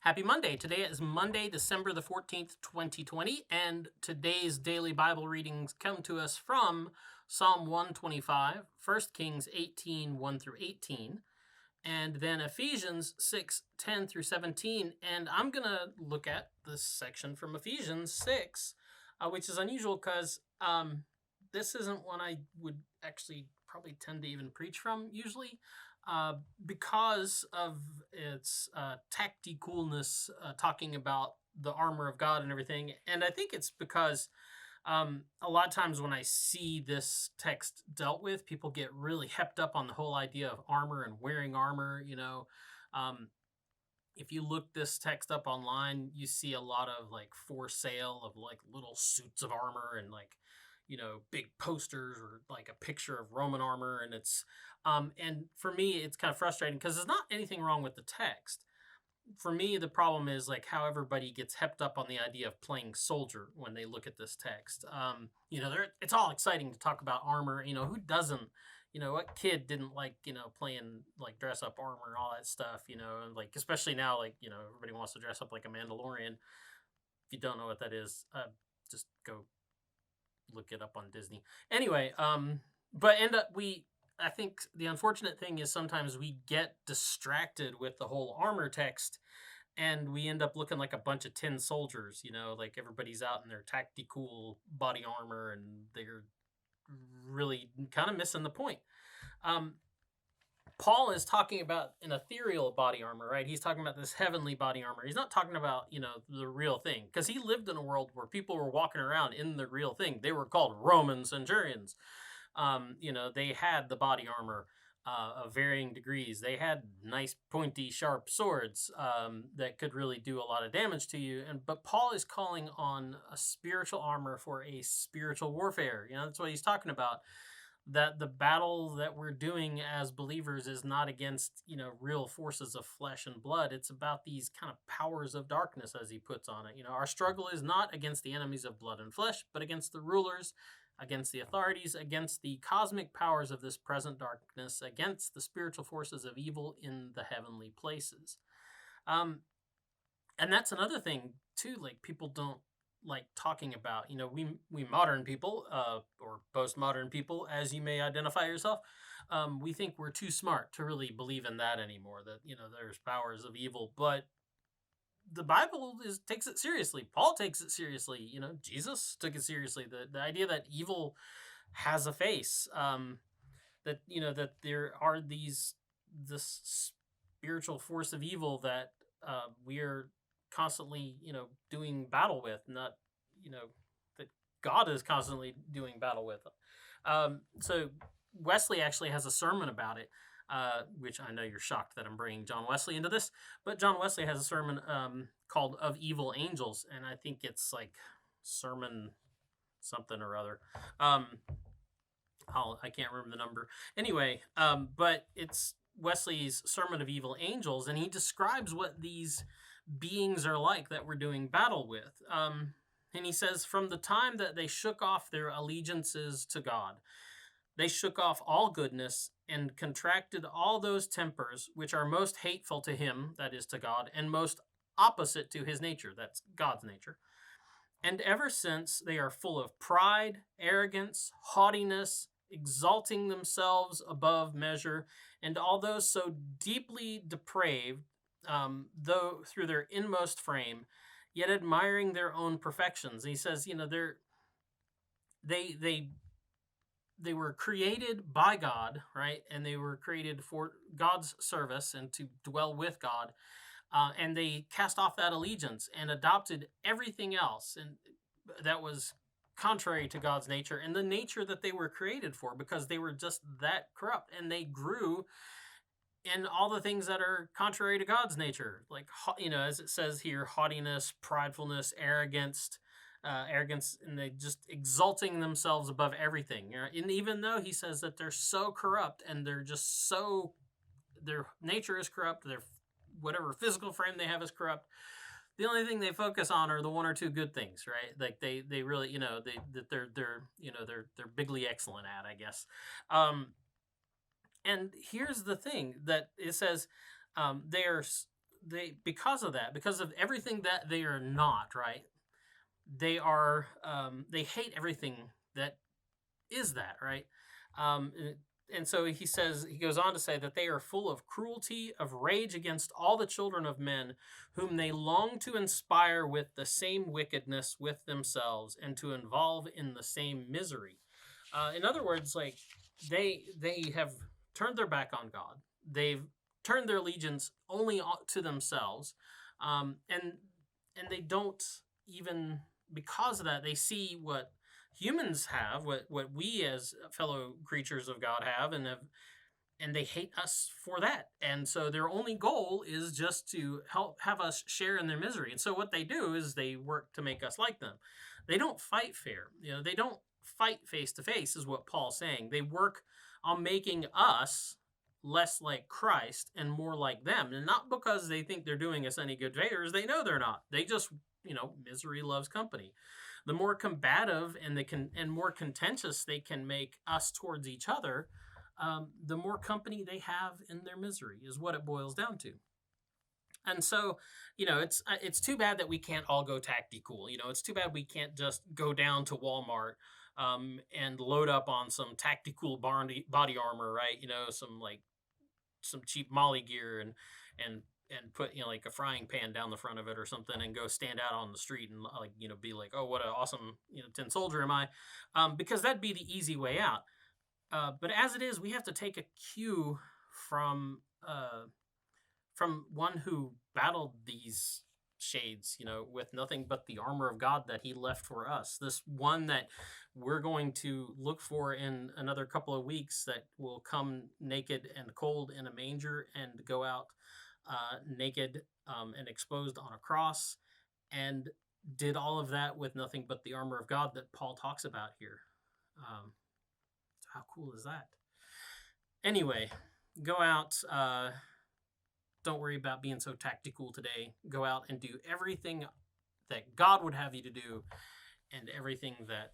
Happy Monday. Today is Monday, December the 14th, 2020, and today's daily Bible readings come to us from Psalm 125, 1 Kings 18, 1 through 18, and then Ephesians 6, 10 through 17. And I'm going to look at this section from Ephesians 6, which is unusual because this isn't one I would actually probably tend to even preach from usually. Because of its tacti-coolness, talking about the armor of God and everything. And I think it's because a lot of times when I see this text dealt with, people get really hepped up on the whole idea of armor and wearing armor. If you look this text up online, you see a lot of like for sale of like little suits of armor and like, big posters or like a picture of Roman armor. And it's, and for me, it's kind of frustrating because there's not anything wrong with the text. For me, the problem is like how everybody gets hepped up on the idea of playing soldier when they look at this text. It's all exciting to talk about armor. Who doesn't? What kid didn't like, playing like dress up armor and all that stuff, and like, especially now, like, everybody wants to dress up like a Mandalorian. If you don't know what that is, just go look it up on Disney. Anyway, I think the unfortunate thing is sometimes we get distracted with the whole armor text and we end up looking like a bunch of tin soldiers, like everybody's out in their Tacti-Cool body armor and they're really kind of missing the point. Paul is talking about an ethereal body armor, right? He's talking about this heavenly body armor. He's not talking about, the real thing, because he lived in a world where people were walking around in the real thing. They were called Roman centurions. They had the body armor of varying degrees. They had nice, pointy, sharp swords that could really do a lot of damage to you. But Paul is calling on a spiritual armor for a spiritual warfare. That's what he's talking about. That the battle that we're doing as believers is not against, real forces of flesh and blood. It's about these kind of powers of darkness, as he puts on it. Our struggle is not against the enemies of blood and flesh, but against the rulers, against the authorities, against the cosmic powers of this present darkness, against the spiritual forces of evil in the heavenly places. And that's another thing, too, like people don't like talking about. We modern people, or postmodern people, as you may identify yourself, we think we're too smart to really believe in that anymore, that, there's powers of evil. But the Bible takes it seriously. Paul takes it seriously. Jesus took it seriously. The idea that evil has a face, that there are this spiritual force of evil that we're constantly, doing battle with, not, that God is constantly doing battle with. So Wesley actually has a sermon about it, which I know you're shocked that I'm bringing John Wesley into this, but John Wesley has a sermon called Of Evil Angels, and I think it's like sermon something or other. I can't remember the number. Anyway, but it's Wesley's Sermon of Evil Angels, and he describes what these beings are like that we're doing battle with. And he says, from the time that they shook off their allegiances to God, they shook off all goodness and contracted all those tempers which are most hateful to him, that is to God, and most opposite to his nature, that's God's nature. And ever since they are full of pride, arrogance, haughtiness, exalting themselves above measure, and all those so deeply depraved, though through their inmost frame, yet admiring their own perfections. And he says, they were created by God, right? And they were created for God's service and to dwell with God. And they cast off that allegiance and adopted everything else, and that was contrary to God's nature and the nature that they were created for, because they were just that corrupt, and they grew in all the things that are contrary to God's nature, like, as it says here, haughtiness, pridefulness, arrogance, and they just exalting themselves above everything. And even though he says that they're so corrupt and they're just so, their nature is corrupt, their whatever physical frame they have is corrupt, the only thing they focus on are the one or two good things, right? Like they really, they're bigly excellent at, I guess. And here's the thing that it says, they are because of that, because of everything that they are not, right? They are, they hate everything that is that, right? Um, and so he goes on to say that they are full of cruelty, of rage against all the children of men, whom they long to inspire with the same wickedness with themselves and to involve in the same misery. In other words, like they have turned their back on God. They've turned their allegiance only to themselves, and they don't even, because of that, they see what humans have, what we as fellow creatures of God have, and they hate us for that. And so their only goal is just to have us share in their misery. And so what they do is they work to make us like them. They don't fight fair. They don't fight face to face, is what Paul's saying. They work on making us less like Christ and more like them. And not because they think they're doing us any good favors. They know they're not. They just, misery loves company. The more combative and more contentious they can make us towards each other, the more company they have in their misery, is what it boils down to. And so, it's too bad that we can't all go Tacti-Cool. It's too bad we can't just go down to Walmart and load up on some Tacti-Cool body armor, right? Some cheap Molly gear and put like a frying pan down the front of it or something, and go stand out on the street and be like, oh, what an awesome tin soldier am I, because that'd be the easy way out. But as it is, we have to take a cue from one who battled these shades, with nothing but the armor of God that he left for us. This one that we're going to look for in another couple of weeks, that will come naked and cold in a manger and go out naked and exposed on a cross, and did all of that with nothing but the armor of God that Paul talks about here. How cool is that? Anyway, go out. Don't worry about being so tactical today. Go out and do everything that God would have you to do, and everything that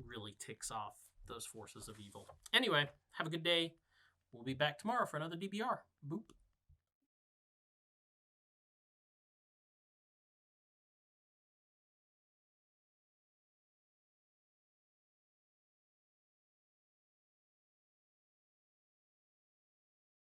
really ticks off those forces of evil. Anyway, have a good day. We'll be back tomorrow for another DBR. Boop.